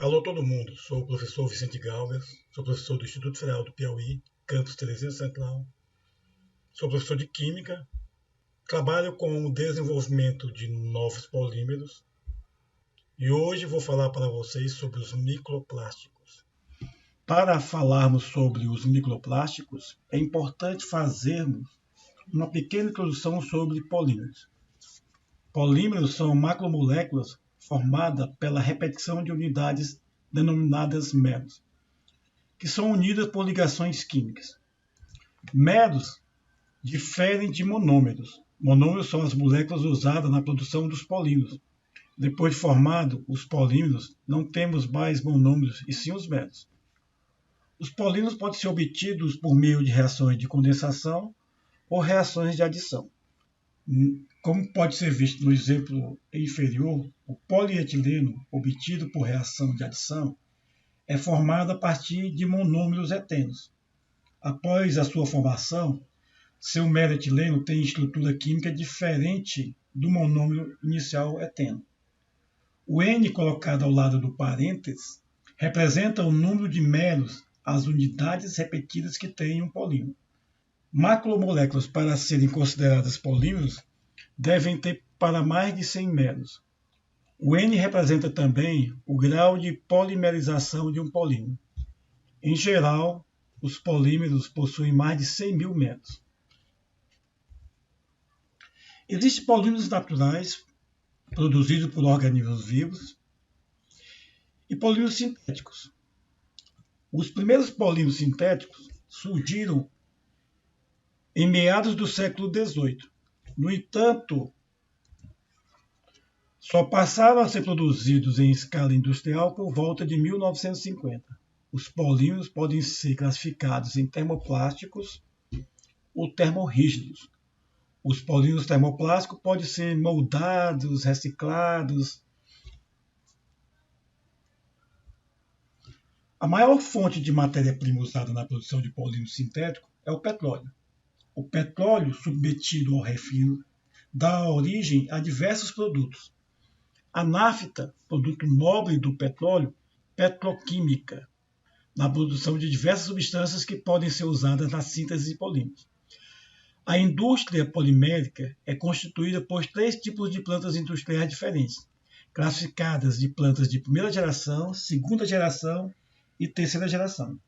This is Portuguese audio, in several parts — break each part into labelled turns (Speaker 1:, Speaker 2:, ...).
Speaker 1: Alô todo mundo, sou o professor Vicente Galvez, sou professor do Instituto Federal do Piauí, campus Teresina Central, sou professor de Química, trabalho com o desenvolvimento de novos polímeros e hoje vou falar para vocês sobre os microplásticos. Para falarmos sobre os microplásticos, é importante fazermos uma pequena introdução sobre polímeros. Polímeros são macromoléculas formadas pela repetição de unidades denominadas meros, que são unidas por ligações químicas. Meros diferem de monômeros. Monômeros são as moléculas usadas na produção dos polímeros. Depois de formado os polímeros, não temos mais monômeros, e sim os meros. Os polímeros podem ser obtidos por meio de reações de condensação ou reações de adição. Como pode ser visto no exemplo inferior, o polietileno, obtido por reação de adição, é formado a partir de monômeros etenos. Após a sua formação, seu mero etileno tem estrutura química diferente do monômero inicial eteno. O N colocado ao lado do parênteses representa o número de meros, as unidades repetidas que tem um polímero. Macromoléculas, para serem consideradas polímeros, devem ter para mais de 100 meros. O N representa também o grau de polimerização de um polímero. Em geral, os polímeros possuem mais de 100 mil meros. Existem polímeros naturais produzidos por organismos vivos e polímeros sintéticos. Os primeiros polímeros sintéticos surgiram em meados do século XVIII. No entanto, só passaram a ser produzidos em escala industrial por volta de 1950. Os polímeros podem ser classificados em termoplásticos ou termorrígidos. Os polímeros termoplásticos podem ser moldados, reciclados. A maior fonte de matéria-prima usada na produção de polímero sintético é o petróleo. O petróleo, submetido ao refino, dá origem a diversos produtos. A nafta, produto nobre do petróleo, petroquímica, na produção de diversas substâncias que podem ser usadas na síntese de polímeros. A indústria polimérica é constituída por 3 tipos de plantas industriais diferentes, classificadas de plantas de primeira geração, segunda geração e terceira geração.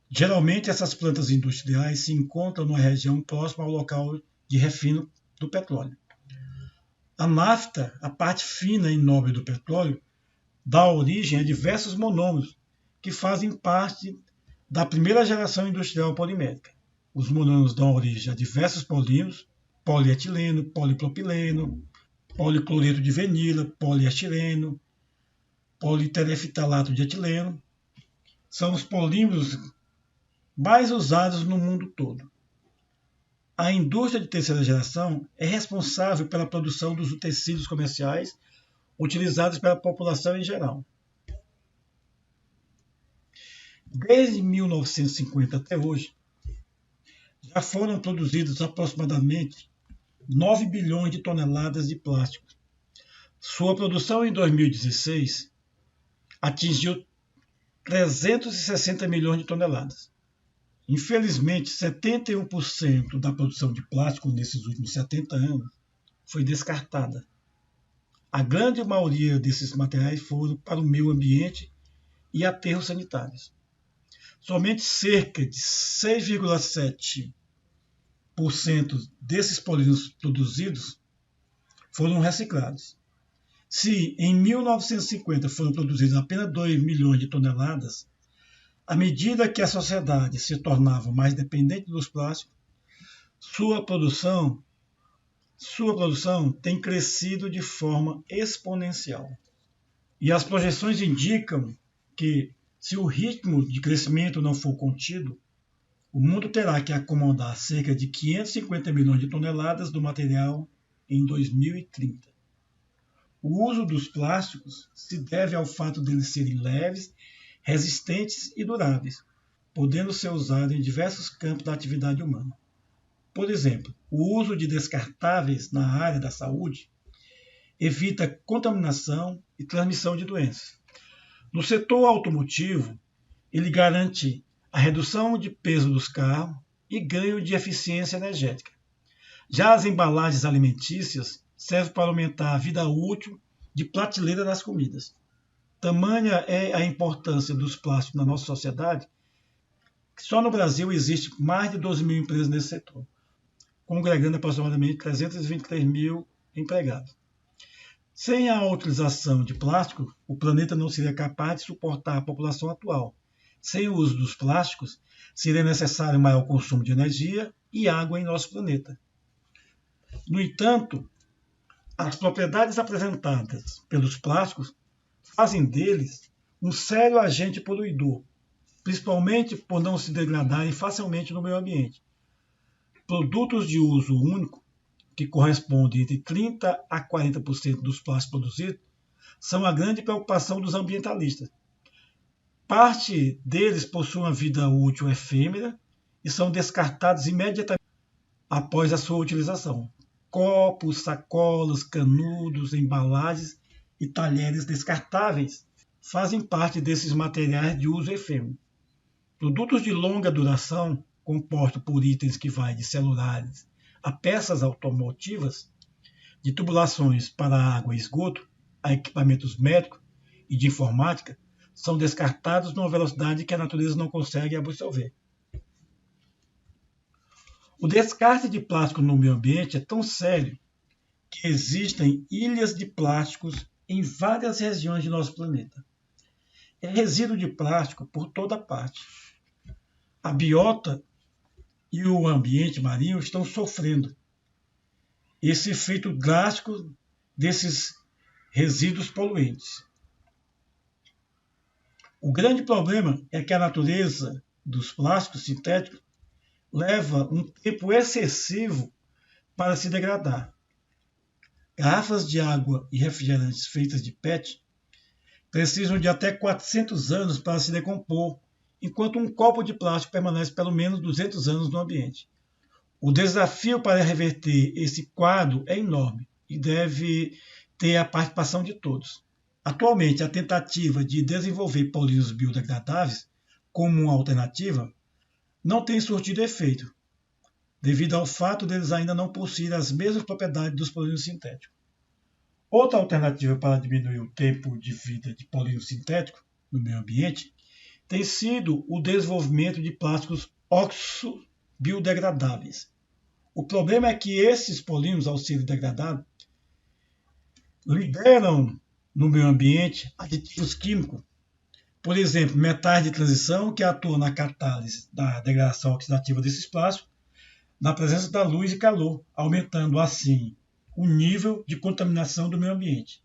Speaker 1: Geralmente, essas plantas industriais se encontram numa região próxima ao local de refino do petróleo. A nafta, a parte fina e nobre do petróleo, dá origem a diversos monômeros que fazem parte da primeira geração industrial polimérica. Os monômeros dão origem a diversos polímeros: polietileno, polipropileno, policloreto de vinila, poliestireno, politereftalato de etileno. São os polímeros mais usados no mundo todo. A indústria de terceira geração é responsável pela produção dos utensílios comerciais utilizados pela população em geral. Desde 1950 até hoje, já foram produzidos aproximadamente 9 bilhões de toneladas de plástico. Sua produção em 2016 atingiu 360 milhões de toneladas. Infelizmente, 71% da produção de plástico nesses últimos 70 anos foi descartada. A grande maioria desses materiais foram para o meio ambiente e aterros sanitários. Somente cerca de 6,7% desses polímeros produzidos foram reciclados. Se em 1950 foram produzidos apenas 2 milhões de toneladas, à medida que a sociedade se tornava mais dependente dos plásticos, sua produção tem crescido de forma exponencial. E as projeções indicam que, se o ritmo de crescimento não for contido, o mundo terá que acomodar cerca de 550 milhões de toneladas do material em 2030. O uso dos plásticos se deve ao fato de eles serem leves, resistentes e duráveis, podendo ser usados em diversos campos da atividade humana. Por exemplo, o uso de descartáveis na área da saúde evita contaminação e transmissão de doenças. No setor automotivo, ele garante a redução de peso dos carros e ganho de eficiência energética. Já as embalagens alimentícias servem para aumentar a vida útil de prateleira das comidas. Tamanha é a importância dos plásticos na nossa sociedade que só no Brasil existe mais de 12 mil empresas nesse setor, congregando aproximadamente 323 mil empregados. Sem a utilização de plástico, o planeta não seria capaz de suportar a população atual. Sem o uso dos plásticos, seria necessário maior consumo de energia e água em nosso planeta. No entanto, as propriedades apresentadas pelos plásticos fazem deles um sério agente poluidor, principalmente por não se degradarem facilmente no meio ambiente. Produtos de uso único, que correspondem entre 30% a 40% dos plásticos produzidos, são a grande preocupação dos ambientalistas. Parte deles possui uma vida útil efêmera e são descartados imediatamente após a sua utilização. Copos, sacolas, canudos, embalagens e talheres descartáveis fazem parte desses materiais de uso efêmero. Produtos de longa duração, compostos por itens que vão de celulares a peças automotivas, de tubulações para água e esgoto, a equipamentos médicos e de informática, são descartados numa velocidade que a natureza não consegue absorver. O descarte de plástico no meio ambiente é tão sério que existem ilhas de plásticos em várias regiões de nosso planeta. É resíduo de plástico por toda parte. A biota e o ambiente marinho estão sofrendo esse efeito drástico desses resíduos poluentes. O grande problema é que a natureza dos plásticos sintéticos leva um tempo excessivo para se degradar. Garrafas de água e refrigerantes feitas de PET precisam de até 400 anos para se decompor, enquanto um copo de plástico permanece pelo menos 200 anos no ambiente. O desafio para reverter esse quadro é enorme e deve ter a participação de todos. Atualmente, a tentativa de desenvolver polímeros biodegradáveis como uma alternativa não tem surtido efeito, devido ao fato deles ainda não possuírem as mesmas propriedades dos polímeros sintéticos. Outra alternativa para diminuir o tempo de vida de polímeros sintéticos no meio ambiente tem sido o desenvolvimento de plásticos oxo-biodegradáveis. O problema é que esses polímeros, ao serem degradados, liberam no meio ambiente aditivos químicos, por exemplo, metais de transição que atuam na catálise da degradação oxidativa desses plásticos, na presença da luz e calor, aumentando assim o nível de contaminação do meio ambiente.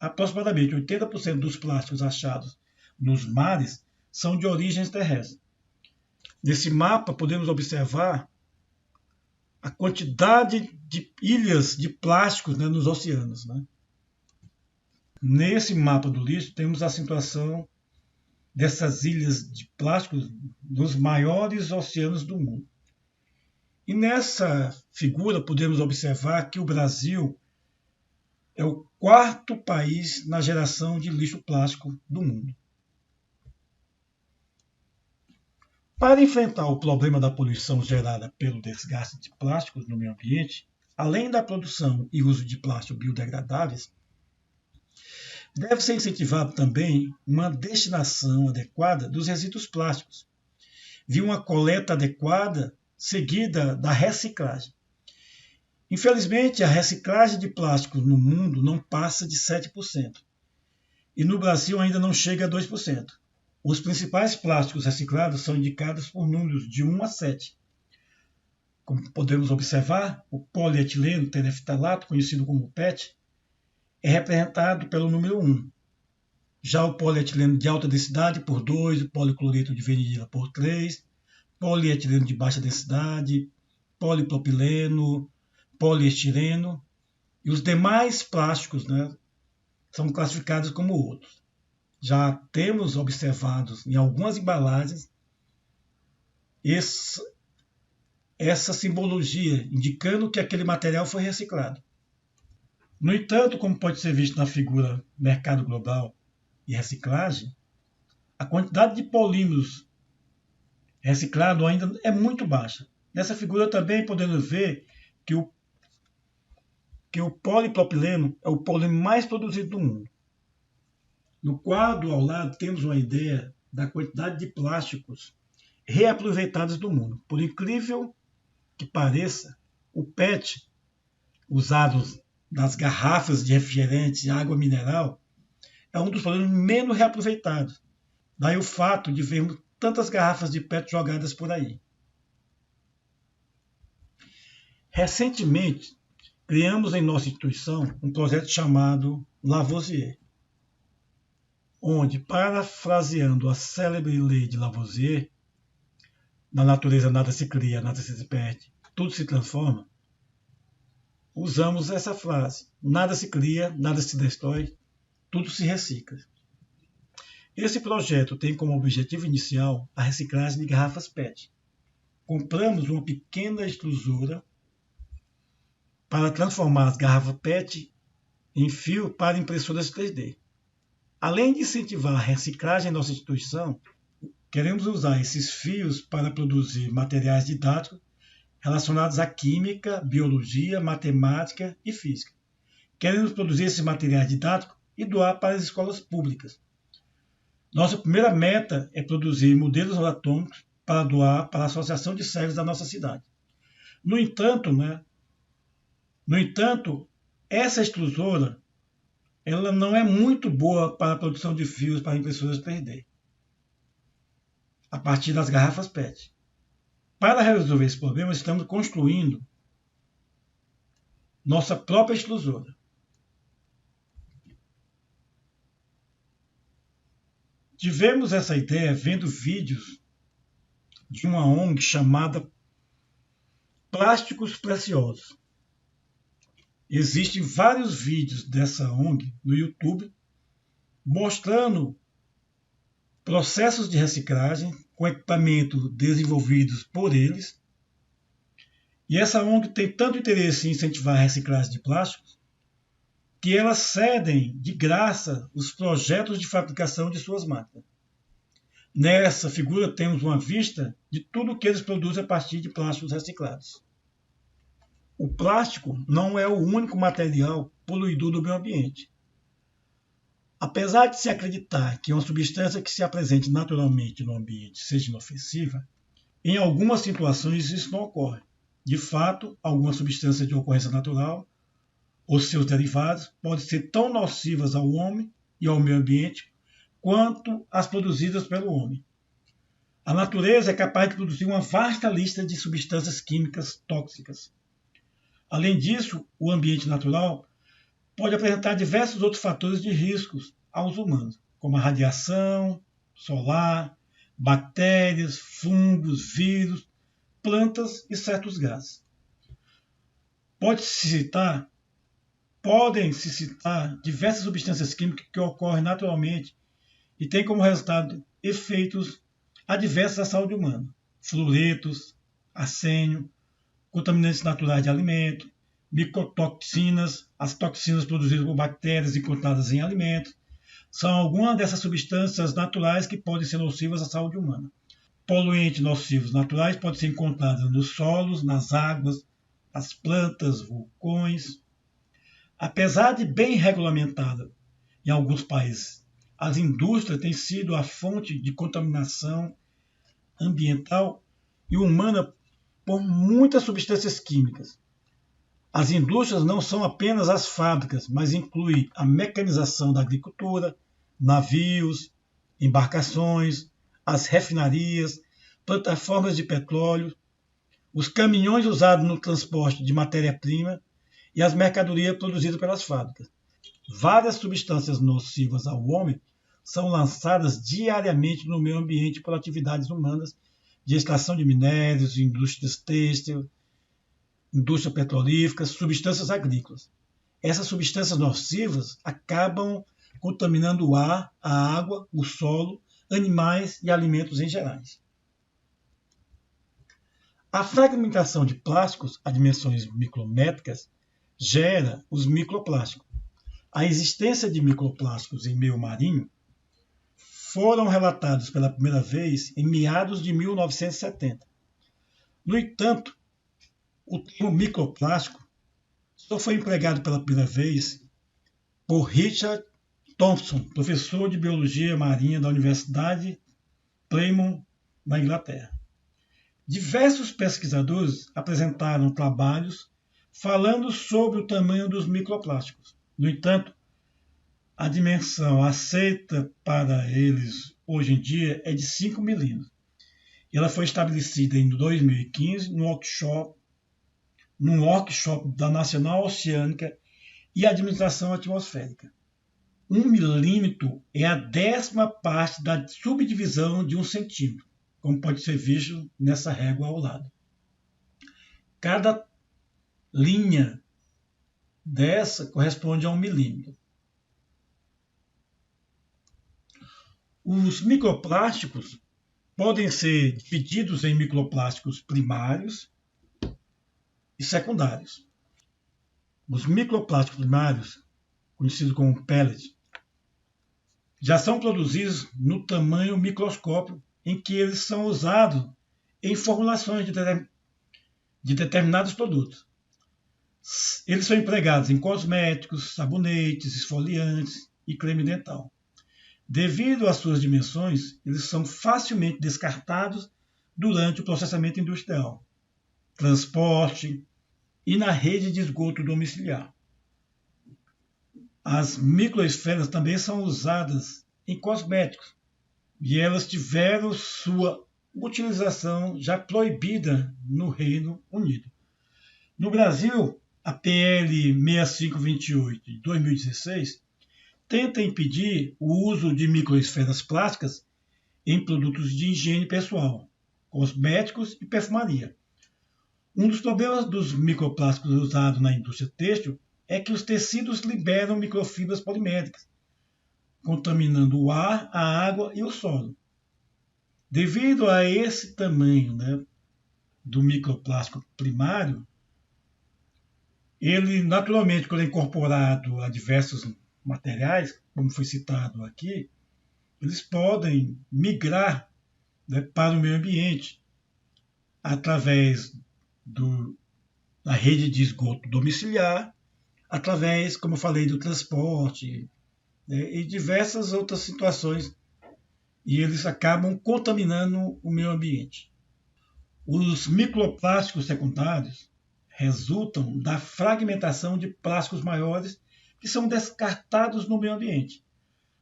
Speaker 1: Aproximadamente 80% dos plásticos achados nos mares são de origens terrestres. Nesse mapa podemos observar a quantidade de ilhas de plásticos nos oceanos. Nesse mapa do lixo temos a situação dessas ilhas de plásticos nos maiores oceanos do mundo. E nessa figura podemos observar que o Brasil é o quarto país na geração de lixo plástico do mundo. Para enfrentar o problema da poluição gerada pelo desgaste de plásticos no meio ambiente, além da produção e uso de plásticos biodegradáveis, deve ser incentivado também uma destinação adequada dos resíduos plásticos, via uma coleta adequada seguida da reciclagem. Infelizmente, a reciclagem de plásticos no mundo não passa de 7%, e no Brasil ainda não chega a 2%. Os principais plásticos reciclados são indicados por números de 1 a 7. Como podemos observar, o polietileno tereftalato, conhecido como PET, é representado pelo número 1. Já o polietileno de alta densidade por 2, o policloreto de vinila por 3, polietileno de baixa densidade, polipropileno, poliestireno e os demais plásticos são classificados como outros. Já temos observado em algumas embalagens essa simbologia, indicando que aquele material foi reciclado. No entanto, como pode ser visto na figura mercado global, e reciclagem, a quantidade de polímeros reciclados ainda é muito baixa. Nessa figura também podemos ver que o polipropileno é o polímero mais produzido do mundo. No quadro ao lado temos uma ideia da quantidade de plásticos reaproveitados do mundo. Por incrível que pareça, o PET, usado nas garrafas de refrigerante e água mineral, é um dos polímeros menos reaproveitados. Daí o fato de vermos tantas garrafas de PET jogadas por aí. Recentemente, criamos em nossa instituição um projeto chamado Lavoisier, onde, parafraseando a célebre lei de Lavoisier, na natureza nada se cria, nada se perde, tudo se transforma, usamos essa frase: nada se cria, nada se destrói, tudo se recicla. Esse projeto tem como objetivo inicial a reciclagem de garrafas PET. Compramos uma pequena extrusora para transformar as garrafas PET em fio para impressoras 3D. Além de incentivar a reciclagem em nossa instituição, queremos usar esses fios para produzir materiais didáticos relacionados à química, biologia, matemática e física. Queremos produzir esses materiais didáticos e doar para as escolas públicas. Nossa primeira meta é produzir modelos anatômicos para doar para a Associação de Cegos da nossa cidade. No entanto, essa extrusora ela não é muito boa para a produção de fios para impressoras 3D, a partir das garrafas PET. Para resolver esse problema, estamos construindo nossa própria extrusora. Tivemos essa ideia vendo vídeos de uma ONG chamada Plásticos Preciosos. Existem vários vídeos dessa ONG no YouTube mostrando processos de reciclagem com equipamentos desenvolvidos por eles. E essa ONG tem tanto interesse em incentivar a reciclagem de plásticos que elas cedem de graça os projetos de fabricação de suas máquinas. Nessa figura temos uma vista de tudo o que eles produzem a partir de plásticos reciclados. O plástico não é o único material poluidor do meio ambiente. Apesar de se acreditar que uma substância que se apresente naturalmente no ambiente seja inofensiva, em algumas situações isso não ocorre. De fato, algumas substâncias de ocorrência natural ou seus derivados podem ser tão nocivas ao homem e ao meio ambiente quanto as produzidas pelo homem. A natureza é capaz de produzir uma vasta lista de substâncias químicas tóxicas. Além disso, o ambiente natural pode apresentar diversos outros fatores de riscos aos humanos, como a radiação solar, bactérias, fungos, vírus, plantas e certos gases. Podem-se citar diversas substâncias químicas que ocorrem naturalmente e têm como resultado efeitos adversos à saúde humana: fluoretos, arsênio, contaminantes naturais de alimento, micotoxinas, as toxinas produzidas por bactérias encontradas em alimentos, são algumas dessas substâncias naturais que podem ser nocivas à saúde humana. Poluentes nocivos naturais podem ser encontrados nos solos, nas águas, nas plantas, vulcões. Apesar de bem regulamentada em alguns países, as indústrias têm sido a fonte de contaminação ambiental e humana por muitas substâncias químicas. As indústrias não são apenas as fábricas, mas incluem a mecanização da agricultura, navios, embarcações, as refinarias, plataformas de petróleo, os caminhões usados no transporte de matéria-prima e as mercadorias produzidas pelas fábricas. Várias substâncias nocivas ao homem são lançadas diariamente no meio ambiente por atividades humanas de extração de minérios, indústrias têxteis, indústria petrolífera, substâncias agrícolas. Essas substâncias nocivas acabam contaminando o ar, a água, o solo, animais e alimentos em geral. A fragmentação de plásticos a dimensões micrométricas gera os microplásticos. A existência de microplásticos em meio marinho foram relatados pela primeira vez em meados de 1970. No entanto, o termo microplástico só foi empregado pela primeira vez por Richard Thompson, professor de Biologia Marinha da Universidade Plymouth, na Inglaterra. Diversos pesquisadores apresentaram trabalhos falando sobre o tamanho dos microplásticos. No entanto, a dimensão aceita para eles hoje em dia é de 5 milímetros. Ela foi estabelecida em 2015 num workshop da Nacional Oceânica e Administração Atmosférica. 1 milímetro é a 10ª parte da subdivisão de 1 centímetro, como pode ser visto nessa régua ao lado. Cada linha dessa corresponde a 1 milímetro. Os microplásticos podem ser divididos em microplásticos primários e secundários. Os microplásticos primários, conhecidos como pellets, já são produzidos no tamanho microscópio em que eles são usados em formulações de determinados produtos. Eles são empregados em cosméticos, sabonetes, esfoliantes e creme dental. Devido às suas dimensões, eles são facilmente descartados durante o processamento industrial, transporte e na rede de esgoto domiciliar. As microesferas também são usadas em cosméticos e elas tiveram sua utilização já proibida no Reino Unido. No Brasil, a PL 6528 de 2016 tenta impedir o uso de microesferas plásticas em produtos de higiene pessoal, cosméticos e perfumaria. Um dos problemas dos microplásticos usados na indústria têxtil é que os tecidos liberam microfibras poliméricas, contaminando o ar, a água e o solo. Devido a esse tamanho, do microplástico primário, ele naturalmente, quando é incorporado a diversos materiais, como foi citado aqui, eles podem migrar, para o meio ambiente através da rede de esgoto domiciliar, através, como eu falei, do transporte, e diversas outras situações, e eles acabam contaminando o meio ambiente. Os microplásticos secundários resultam da fragmentação de plásticos maiores que são descartados no meio ambiente.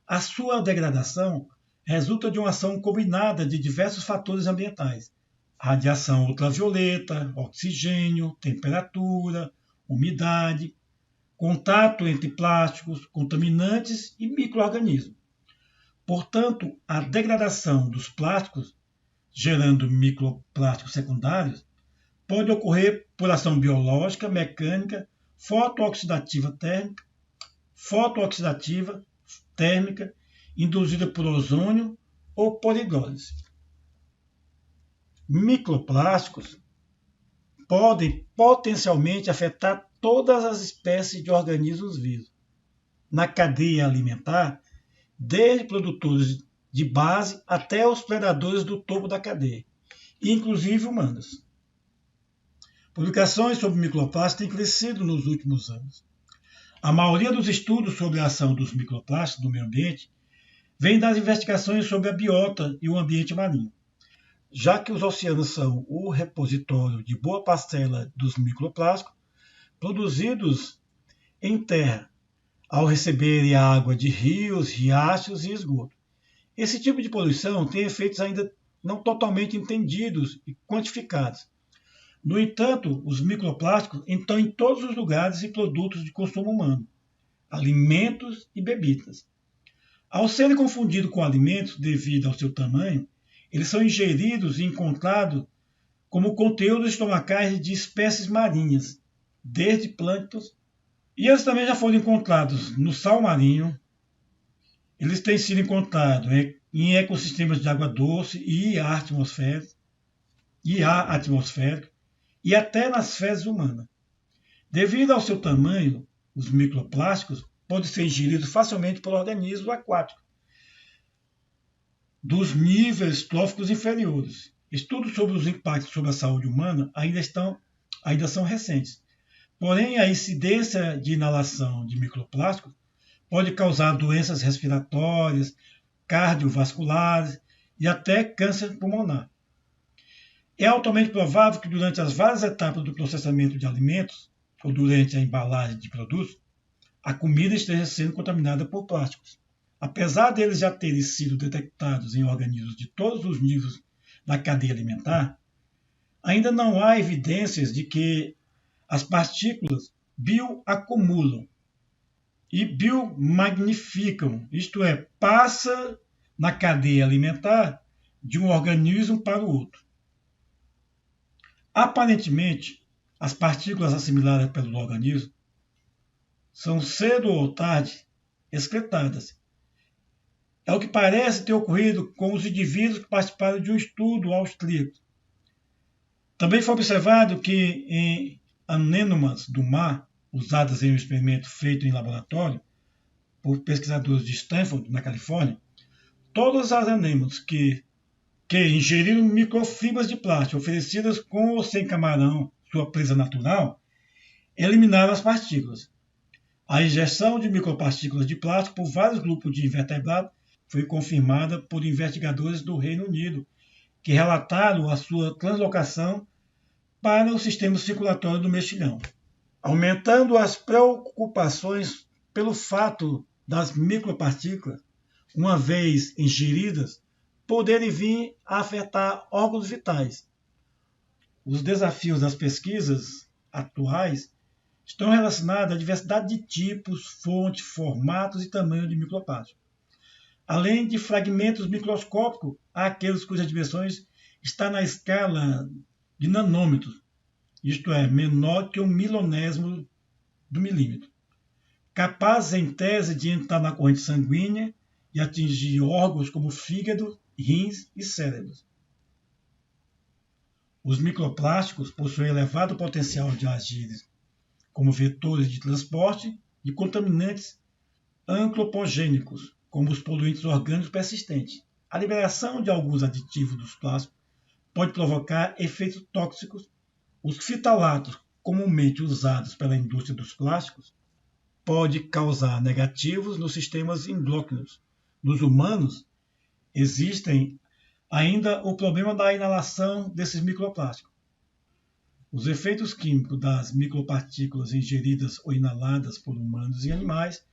Speaker 1: A sua degradação resulta de uma ação combinada de diversos fatores ambientais: radiação ultravioleta, oxigênio, temperatura, umidade, contato entre plásticos, contaminantes e micro-organismos. Portanto, a degradação dos plásticos, gerando microplásticos secundários, pode ocorrer por ação biológica, mecânica, fotooxidativa térmica, induzida por ozônio ou por hidrólise. Microplásticos podem potencialmente afetar todas as espécies de organismos vivos na cadeia alimentar, desde produtores de base até os predadores do topo da cadeia, inclusive humanos. Publicações sobre microplásticos têm crescido nos últimos anos. A maioria dos estudos sobre a ação dos microplásticos no meio ambiente vem das investigações sobre a biota e o ambiente marinho. Já que os oceanos são o repositório de boa parcela dos microplásticos produzidos em terra, ao receberem a água de rios, riachos e esgoto. Esse tipo de poluição tem efeitos ainda não totalmente entendidos e quantificados. No entanto, os microplásticos estão em todos os lugares e produtos de consumo humano, alimentos e bebidas. Ao serem confundidos com alimentos devido ao seu tamanho, eles são ingeridos e encontrados como conteúdos estomacais de espécies marinhas, desde plânctons, e eles também já foram encontrados no sal marinho. Eles têm sido encontrados em ecossistemas de água doce e ar atmosférico, e até nas fezes humanas. Devido ao seu tamanho, os microplásticos podem ser ingeridos facilmente por organismos aquáticos. dos níveis tróficos inferiores. Estudos sobre os impactos sobre a saúde humana ainda são recentes. Porém, a incidência de inalação de microplásticos pode causar doenças respiratórias, cardiovasculares e até câncer pulmonar. É altamente provável que durante as várias etapas do processamento de alimentos ou durante a embalagem de produtos, a comida esteja sendo contaminada por plásticos. Apesar deles já terem sido detectados em organismos de todos os níveis da cadeia alimentar, ainda não há evidências de que as partículas bioacumulam e biomagnificam, isto é, passa na cadeia alimentar de um organismo para o outro. Aparentemente, as partículas assimiladas pelo organismo são cedo ou tarde excretadas. É o que parece ter ocorrido com os indivíduos que participaram de um estudo austríaco. Também foi observado que em anêmonas do mar, usadas em um experimento feito em laboratório por pesquisadores de Stanford, na Califórnia, todas as anêmonas que ingeriram microfibras de plástico oferecidas com ou sem camarão, sua presa natural, eliminaram as partículas. A ingestão de micropartículas de plástico por vários grupos de invertebrados foi confirmada por investigadores do Reino Unido, que relataram a sua translocação para o sistema circulatório do mexilhão, aumentando as preocupações pelo fato das micropartículas, uma vez ingeridas, poderem vir a afetar órgãos vitais. Os desafios das pesquisas atuais estão relacionados à diversidade de tipos, fontes, formatos e tamanho de microplástico. Além de fragmentos microscópicos, há aqueles cujas dimensões estão na escala de nanômetros, isto é, menor que um milionésimo do milímetro, capazes em tese de entrar na corrente sanguínea e atingir órgãos como fígado, rins e cérebros. Os microplásticos possuem elevado potencial de agir como vetores de transporte de contaminantes antropogênicos, como os poluentes orgânicos persistentes. A liberação de alguns aditivos dos plásticos pode provocar efeitos tóxicos. Os fitalatos, comumente usados pela indústria dos plásticos, podem causar negativos nos sistemas endócrinos. Nos humanos, existem ainda o problema da inalação desses microplásticos. Os efeitos químicos das micropartículas ingeridas ou inaladas por humanos e animais,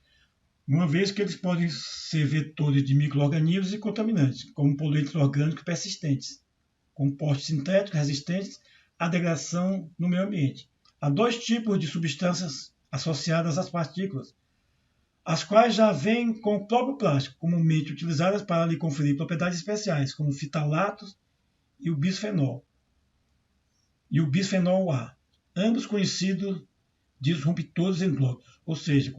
Speaker 1: uma vez que eles podem ser vetores de micro-organismos e contaminantes, como poluentes orgânicos persistentes, compostos sintéticos resistentes à degradação no meio ambiente. Há dois tipos de substâncias associadas às partículas, as quais já vêm com o próprio plástico, comumente utilizadas para lhe conferir propriedades especiais, como fitalatos e o bisfenol A, ambos conhecidos disruptores endócrinos, ou seja,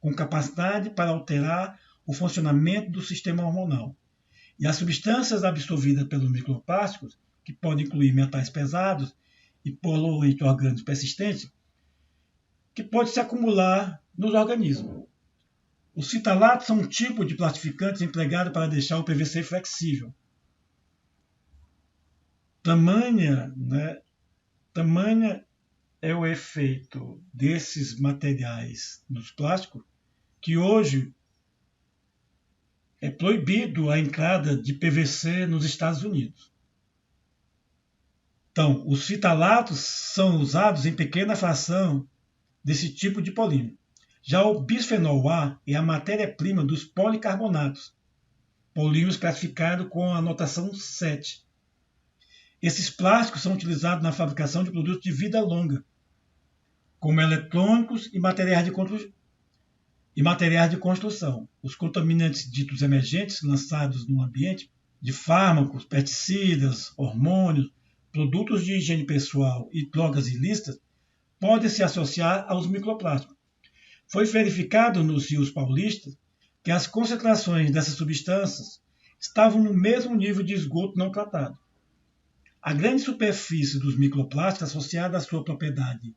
Speaker 1: com capacidade para alterar o funcionamento do sistema hormonal. E as substâncias absorvidas pelos microplásticos, que podem incluir metais pesados e poluentes orgânicos persistentes, que podem se acumular nos organismos. Os fitalatos são um tipo de plastificantes empregado para deixar o PVC flexível. Tamanha é o efeito desses materiais nos plásticos que hoje é proibido a entrada de PVC nos Estados Unidos. Então, os fitalatos são usados em pequena fração desse tipo de polímero. Já o bisfenol A é a matéria-prima dos policarbonatos, polímeros classificados com a notação 7. Esses plásticos são utilizados na fabricação de produtos de vida longa, como eletrônicos e materiais de construção. Os contaminantes ditos emergentes lançados no ambiente, de fármacos, pesticidas, hormônios, produtos de higiene pessoal e drogas ilícitas, podem se associar aos microplásticos. Foi verificado nos rios paulistas que as concentrações dessas substâncias estavam no mesmo nível de esgoto não tratado. A grande superfície dos microplásticos, associada à sua propriedade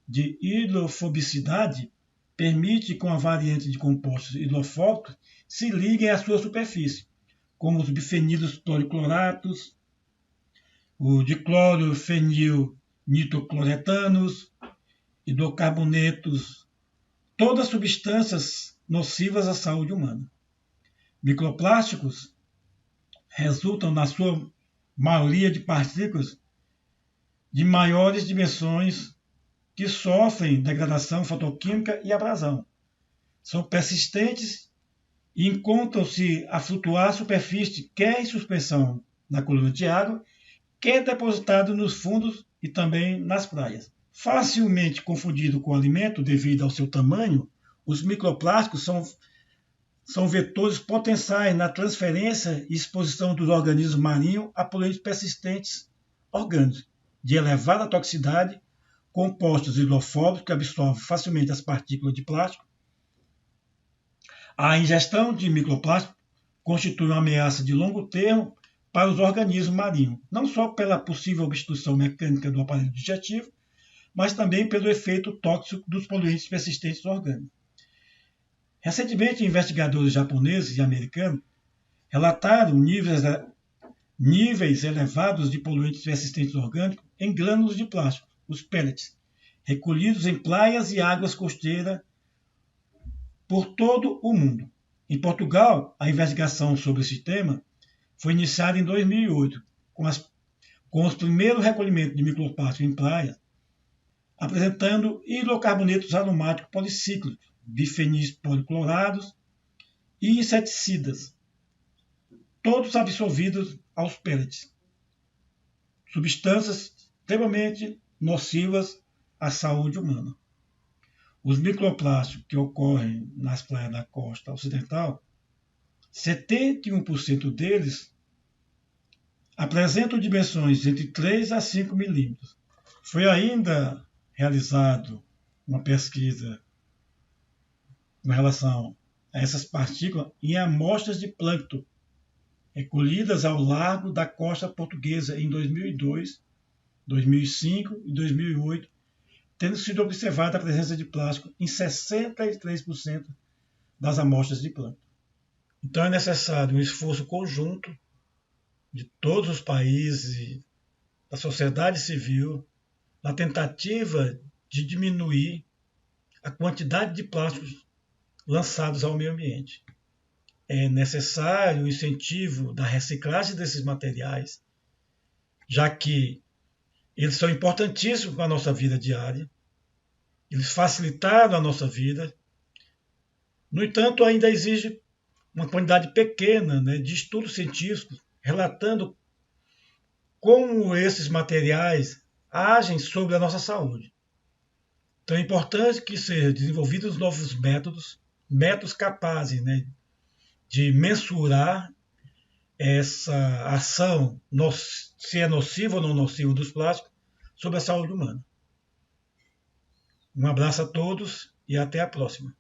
Speaker 1: de hidrofobicidade, permite que uma variante de compostos hidrofóbicos se liguem à sua superfície, como os bifenilos cloricloratos, o diclorofenilnitrocloretanos, hidrocarbonetos, todas substâncias nocivas à saúde humana. Microplásticos resultam, na sua maioria, de partículas de maiores dimensões que sofrem degradação fotoquímica e abrasão. São persistentes e encontram-se a flutuar à superfície, quer em suspensão na coluna de água, quer depositado nos fundos e também nas praias. Facilmente confundido com alimento devido ao seu tamanho, os microplásticos são vetores potenciais na transferência e exposição dos organismos marinhos a poluentes persistentes orgânicos de elevada toxicidade, compostos hidrofóbicos que absorvem facilmente as partículas de plástico. A ingestão de microplástico constitui uma ameaça de longo termo para os organismos marinhos, não só pela possível obstrução mecânica do aparelho digestivo, mas também pelo efeito tóxico dos poluentes persistentes orgânicos. Recentemente, investigadores japoneses e americanos relataram níveis elevados de poluentes persistentes orgânicos em grânulos de plástico, os pellets, recolhidos em praias e águas costeiras por todo o mundo. Em Portugal, a investigação sobre esse tema foi iniciada em 2008, com os primeiros recolhimentos de microplásticos em praias, apresentando hidrocarbonetos aromáticos policíclicos, bifenis policlorados e inseticidas, todos absorvidos aos pellets, substâncias extremamente nocivas à saúde humana. Os microplásticos que ocorrem nas praias da costa ocidental, 71% deles apresentam dimensões entre 3 a 5 milímetros. Foi ainda realizado uma pesquisa com relação a essas partículas em amostras de plâncton recolhidas ao largo da costa portuguesa em 2002, 2005 e 2008, tendo sido observada a presença de plástico em 63% das amostras de plâncton. Então é necessário um esforço conjunto de todos os países e da sociedade civil na tentativa de diminuir a quantidade de plásticos lançados ao meio ambiente. É necessário o incentivo da reciclagem desses materiais, já que eles são importantíssimos para a nossa vida diária, eles facilitaram a nossa vida. No entanto, ainda existe uma quantidade pequena, de estudos científicos relatando como esses materiais agem sobre a nossa saúde. Então é importante que sejam desenvolvidos novos métodos capazes de mensurar essa ação, se é nociva ou não nociva dos plásticos, sobre a saúde humana. Um abraço a todos e até a próxima.